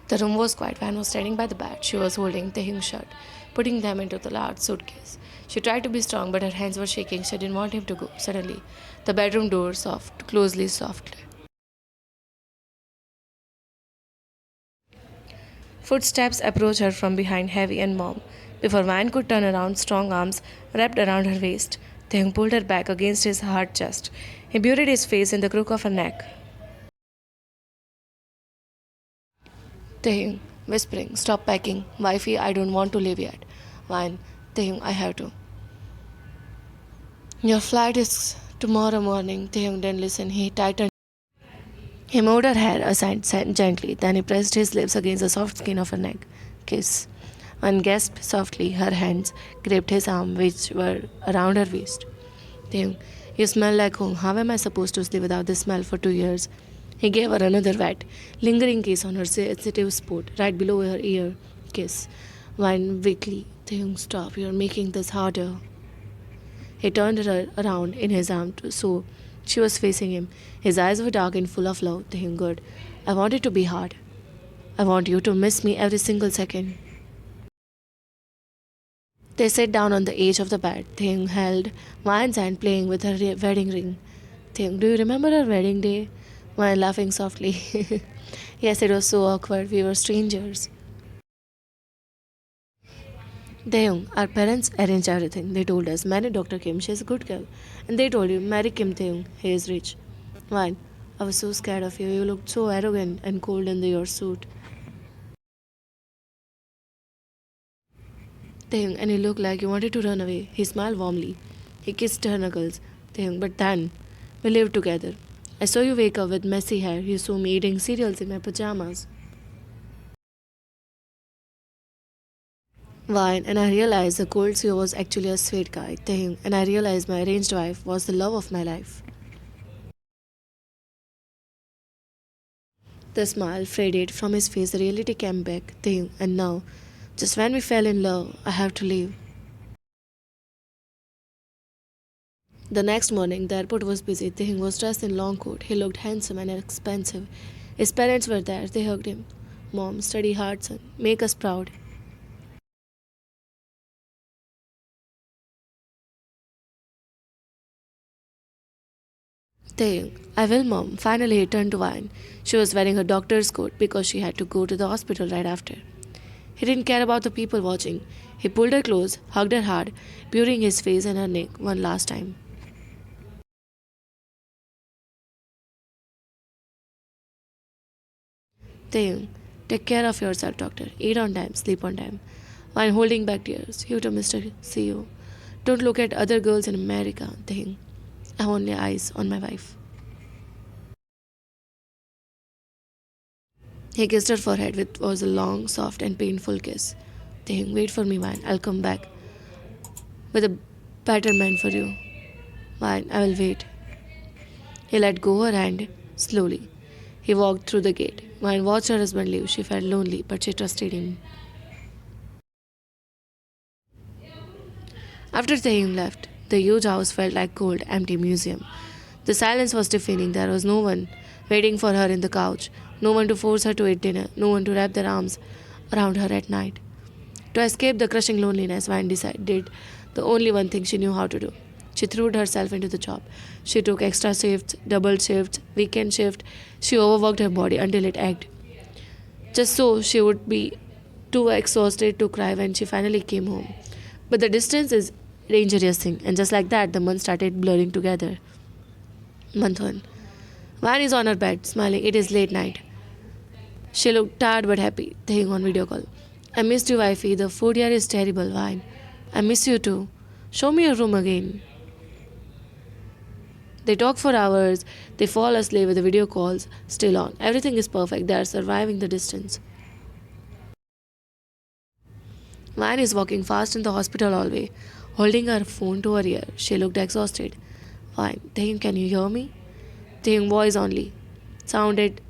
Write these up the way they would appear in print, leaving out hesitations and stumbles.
The room was quiet. Van was standing by the bed. She was holding Taehyung's shirt, putting them into the large suitcase. She tried to be strong, but her hands were shaking. She didn't want him to go. Suddenly, the bedroom door closely softly. Footsteps approached her from behind, heavy and warm. Before Van could turn around, strong arms wrapped around her waist. Taehyung pulled her back against his hard chest. He buried his face in the crook of her neck. Taehyung, whispering, "Stop packing. Wifey, I don't want to leave yet." Van, "Taehyung, I have to." "Your flight is tomorrow morning." Taehyung didn't listen. He moved her hair aside gently, then he pressed his lips against the soft skin of her neck. "Kiss." One gasped softly. Her hands gripped his arm, which were around her waist. "Taehyung, you smell like home. How am I supposed to sleep without this smell for 2 years?" He gave her another wet, lingering kiss on her sensitive spot, right below her ear. Kiss. Whined weakly. "Taehyung, stop. You're making this harder." He turned her around in his arms so she was facing him. His eyes were dark and full of love. "Taehyung, good. I want it to be hard. I want you to miss me every single second." They sat down on the edge of the bed. Taehyung held Vian's hand, playing with her wedding ring. "Taehyung, do you remember our wedding day?" Vian laughing softly. "Yes, it was so awkward. We were strangers." "Taehyung, our parents arranged everything. They told us, marry Dr. Kim, she's a good girl. And they told you, marry Kim Taehyung, he is rich." Vian, "I was so scared of you. You looked so arrogant and cold in your suit." Taehyung, "And you looked like you wanted to run away." He smiled warmly. He kissed her knuckles. "Taehyung, but then we lived together. I saw you wake up with messy hair. You saw me eating cereals in my pajamas." Wine, and I realized the cold CEO was actually a sweet guy. Taehyung, and I realized my arranged wife was the love of my life. The smile faded from his face. The reality came back. Taehyung, and now, just when we fell in love, I have to leave. The next morning, the airport was busy. Taehyung was dressed in long coat. He looked handsome and expensive. His parents were there. They hugged him. "Mom, study hard, son. Make us proud." Taehyung, "I will, Mom." Finally, he turned to Vine. She was wearing her doctor's coat because she had to go to the hospital right after. He didn't care about the people watching. He pulled her close, hugged her hard, burying his face in her neck one last time. "Taehyung, take care of yourself, doctor. Eat on time, sleep on time." While holding back tears, "You too, Mr. CEO. Don't look at other girls in America." Taehyung, "I have only eyes on my wife." He kissed her forehead, which was a long, soft, and painful kiss. "Taehyung, wait for me, man. I'll come back with a better man for you." "Fine, I will wait." He let go her hand slowly. He walked through the gate. Vine watched her husband leave. She felt lonely, but she trusted him. After Taehyung left, the huge house felt like a cold, empty museum. The silence was deafening. There was no one waiting for her in the couch, no one to force her to eat dinner, no one to wrap their arms around her at night. To escape the crushing loneliness, Vine did the only one thing she knew how to do. She threw herself into the job. She took extra shifts, double shifts, weekend shift. She overworked her body until it ached, just so she would be too exhausted to cry when she finally came home. But the distance is a dangerous thing, and just like that, the months started blurring together. Month 1. Van is on her bed, smiling. It is late night. She looked tired but happy, thinking on video call. "I missed you, wifey. The food here is terrible, Van. I miss you too. Show me your room again." They talk for hours. They fall asleep with the video calls still on. Everything is perfect. They are surviving the distance. Van is walking fast in the hospital hallway, holding her phone to her ear. She looked exhausted. "Fine. Taehyung, can you hear me?" Taehyung voice only. Sounded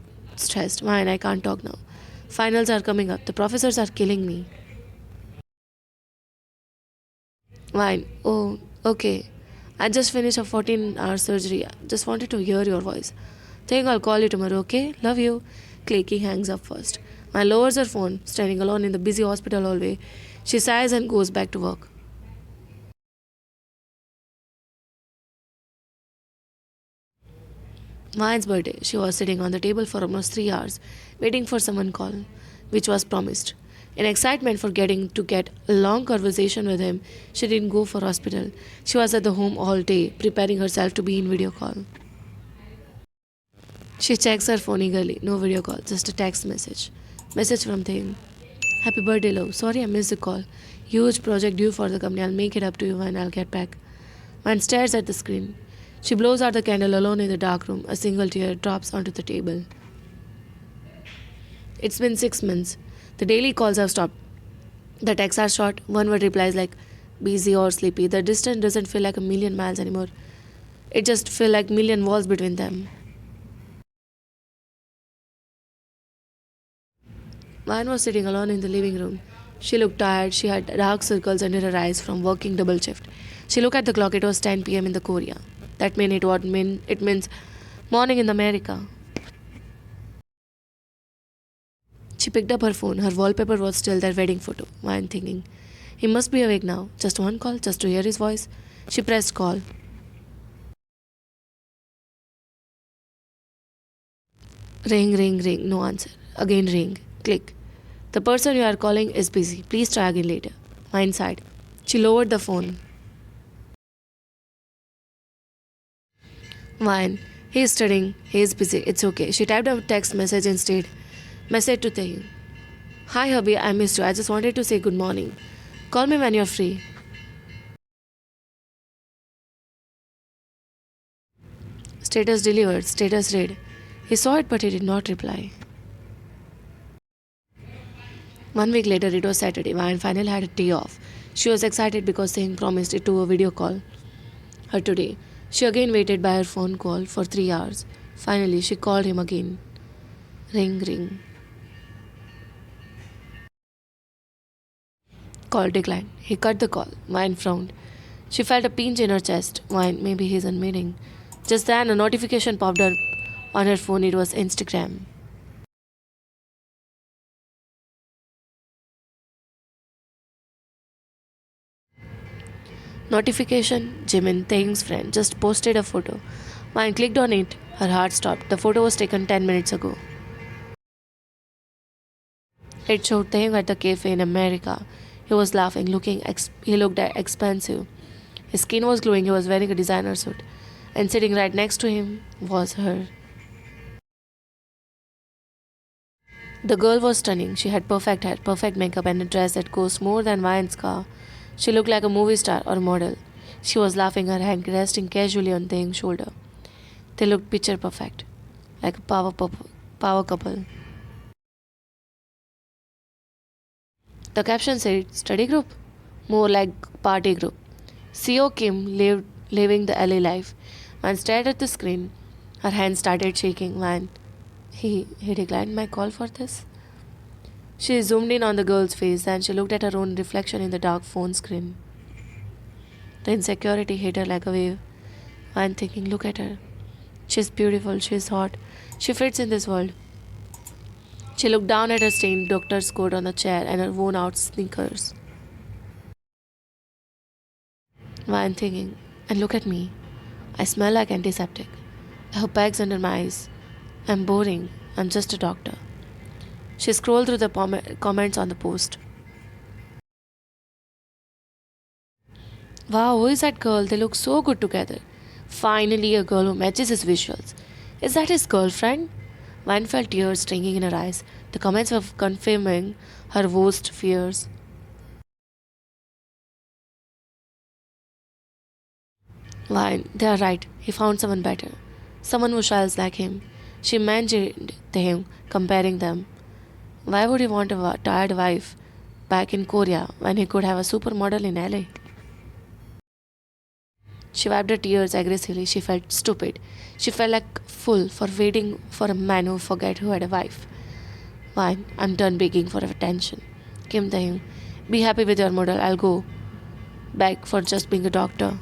stressed. "Fine, I can't talk now. Finals are coming up. The professors are killing me." Fine. "Oh, okay. I just finished a 14-hour surgery. Just wanted to hear your voice." "Taehyung, I'll call you tomorrow, okay? Love you." Click, he hangs up first. Man lowers her phone, standing alone in the busy hospital hallway. She sighs and goes back to work. Mayan's birthday. She was sitting on the table for almost 3 hours, waiting for someone call, which was promised. In excitement for getting to get a long conversation with him, she didn't go for hospital. She was at the home all day, preparing herself to be in video call. She checks her phone eagerly. No video call, just a text message. Message from Thane. Happy birthday, love. Sorry I missed the call. Huge project due for the company. I'll make it up to you when I'll get back. Man stares at the screen. She blows out the candle alone in the dark room. A single tear drops onto the table. It's been 6 months. The daily calls have stopped. The texts are short. One word replies like busy or sleepy. The distance doesn't feel like a million miles anymore. It just feels like million walls between them. Van was sitting alone in the living room. She looked tired. She had dark circles under her eyes from working double shift. She looked at the clock. It was 10 p.m. in the Korea. That meant it means morning in America. She picked up her phone. Her wallpaper was still their wedding photo. Van thinking, he must be awake now. Just one call, just to hear his voice. She pressed call. Ring, ring, ring. No answer. Again ring. Click. The person you are calling is busy. Please try again later. Mine sighed. She lowered the phone. Fine. He is studying. He is busy. It's okay. She typed a text message instead. Message to Taehyung. Hi hubby, I missed you. I just wanted to say good morning. Call me when you're free. Status delivered. Status read. He saw it but he did not reply. 1 week later, it was Saturday. Ryan finally had a day off. She was excited because Singh promised it to a video call her today. She again waited by her phone call for 3 hours. Finally, she called him again. Ring, ring. Call declined. He cut the call. Ryan frowned. She felt a pinch in her chest. Ryan, maybe he's in meeting. Just then, a notification popped up on her phone. It was Instagram. Notification, Jimin, Taehyung's friend, just posted a photo. Mine clicked on it. Her heart stopped. The photo was taken 10 minutes ago. It showed Taehyung at the cafe in America. He was laughing, he looked expensive. His skin was glowing. He was wearing a designer suit. And sitting right next to him was her. The girl was stunning. She had perfect hair, perfect makeup, and a dress that cost more than Ryan's car. She looked like a movie star or model. She was laughing, her hand resting casually on Taehyung's shoulder. They looked picture perfect, like a power couple. The caption said, study group? More like party group. CO Kim living the LA life and stared at the screen. Her hands started shaking when he declined my call for this. She zoomed in on the girl's face and she looked at her own reflection in the dark phone screen. The insecurity hit her like a wave. I'm thinking, look at her. She's beautiful, she's hot, she fits in this world. She looked down at her stained doctor's coat on the chair and her worn out sneakers. I'm thinking, and look at me. I smell like antiseptic. I have bags under my eyes. I'm boring. I'm just a doctor. She scrolled through the comments on the post. Wow, who is that girl? They look so good together. Finally, a girl who matches his visuals. Is that his girlfriend? Vine felt tears streaming in her eyes. The comments were confirming her worst fears. Vine, they are right. He found someone better. Someone who shines like him. She mentioned to him, comparing them. Why would he want a tired wife back in Korea when he could have a supermodel in LA? She wiped her tears aggressively. She felt stupid. She felt like a fool for waiting for a man who forgot who had a wife. Fine, I'm done begging for attention. Kim Taehyung, be happy with your model. I'll go back for just being a doctor.